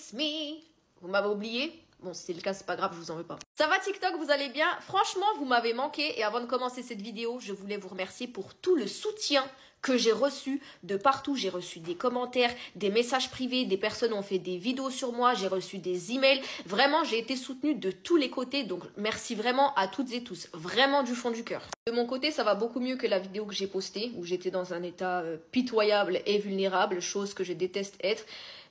it's me. Vous m'avez oublié? Bon, si c'est le cas, c'est pas grave, je vous en veux pas. Ça va TikTok, vous allez bien? Franchement, vous m'avez manqué et avant de commencer cette vidéo, je voulais vous remercier pour tout le soutien que j'ai reçu de partout. J'ai reçu des commentaires, des messages privés, des personnes ont fait des vidéos sur moi, j'ai reçu des emails. Vraiment, j'ai été soutenue de tous les côtés, donc merci vraiment à toutes et tous, vraiment du fond du cœur. De mon côté, ça va beaucoup mieux que la vidéo que j'ai postée, où j'étais dans un état pitoyable et vulnérable, chose que je déteste être.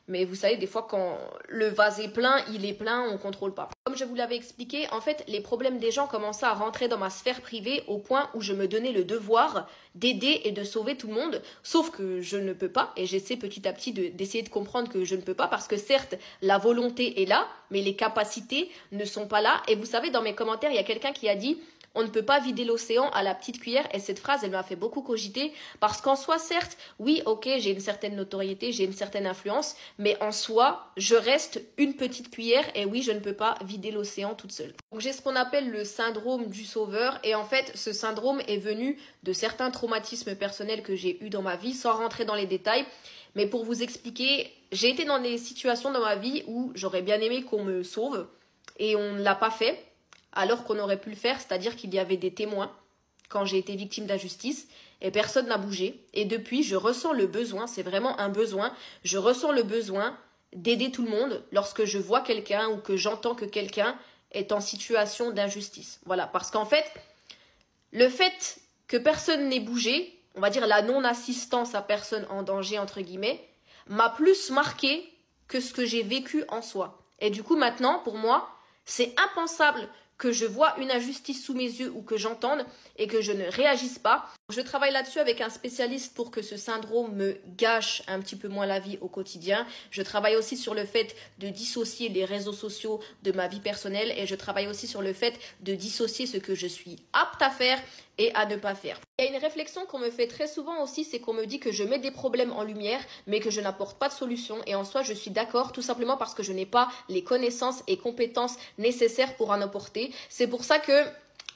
Mais vous savez, des fois, quand le vase est plein, il est plein, on contrôle pas. Comme je vous l'avais expliqué, en fait, les problèmes des gens commençaient à rentrer dans ma sphère privée au point où je me donnais le devoir d'aider et de sauver tout le monde. Sauf que je ne peux pas et j'essaie petit à petit d'essayer de comprendre que je ne peux pas parce que certes, la volonté est là, mais les capacités ne sont pas là. Et vous savez, dans mes commentaires, il y a quelqu'un qui a dit... On ne peut pas vider l'océan à la petite cuillère et cette phrase, elle m'a fait beaucoup cogiter parce qu'en soi, certes, oui, ok, j'ai une certaine notoriété, j'ai une certaine influence, mais en soi, je reste une petite cuillère et oui, je ne peux pas vider l'océan toute seule. Donc j'ai ce qu'on appelle le syndrome du sauveur et en fait, ce syndrome est venu de certains traumatismes personnels que j'ai eus dans ma vie sans rentrer dans les détails. Mais pour vous expliquer, j'ai été dans des situations dans ma vie où j'aurais bien aimé qu'on me sauve et on ne l'a pas fait. Alors qu'on aurait pu le faire, c'est-à-dire qu'il y avait des témoins quand j'ai été victime d'injustice et personne n'a bougé. Et depuis, je ressens le besoin, c'est vraiment un besoin, je ressens le besoin d'aider tout le monde lorsque je vois quelqu'un ou que j'entends que quelqu'un est en situation d'injustice. Voilà, parce qu'en fait, le fait que personne n'ait bougé, on va dire la non-assistance à personne en danger, entre guillemets, m'a plus marqué que ce que j'ai vécu en soi. Et du coup, maintenant, pour moi, c'est impensable que je vois une injustice sous mes yeux ou que j'entende et que je ne réagisse pas. Je travaille là-dessus avec un spécialiste pour que ce syndrome me gâche un petit peu moins la vie au quotidien. Je travaille aussi sur le fait de dissocier les réseaux sociaux de ma vie personnelle et je travaille aussi sur le fait de dissocier ce que je suis apte à faire et à ne pas faire. Il y a une réflexion qu'on me fait très souvent aussi, c'est qu'on me dit que je mets des problèmes en lumière, mais que je n'apporte pas de solution. Et en soi, je suis d'accord, tout simplement parce que je n'ai pas les connaissances et compétences nécessaires pour en apporter. C'est pour ça que,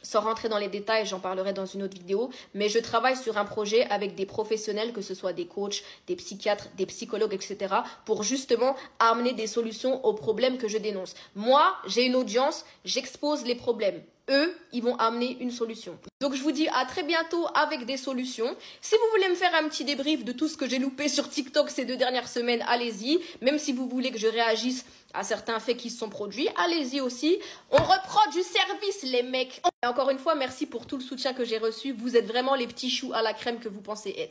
sans rentrer dans les détails, j'en parlerai dans une autre vidéo, mais je travaille sur un projet avec des professionnels, que ce soit des coachs, des psychiatres, des psychologues, etc., pour justement amener des solutions aux problèmes que je dénonce. Moi, j'ai une audience, j'expose les problèmes. Eux, ils vont amener une solution. Donc, je vous dis à très bientôt avec des solutions. Si vous voulez me faire un petit débrief de tout ce que j'ai loupé sur TikTok ces 2 dernières semaines, allez-y. Même si vous voulez que je réagisse à certains faits qui se sont produits, allez-y aussi. On reprend du service, les mecs. Et encore une fois, merci pour tout le soutien que j'ai reçu. Vous êtes vraiment les petits choux à la crème que vous pensez être.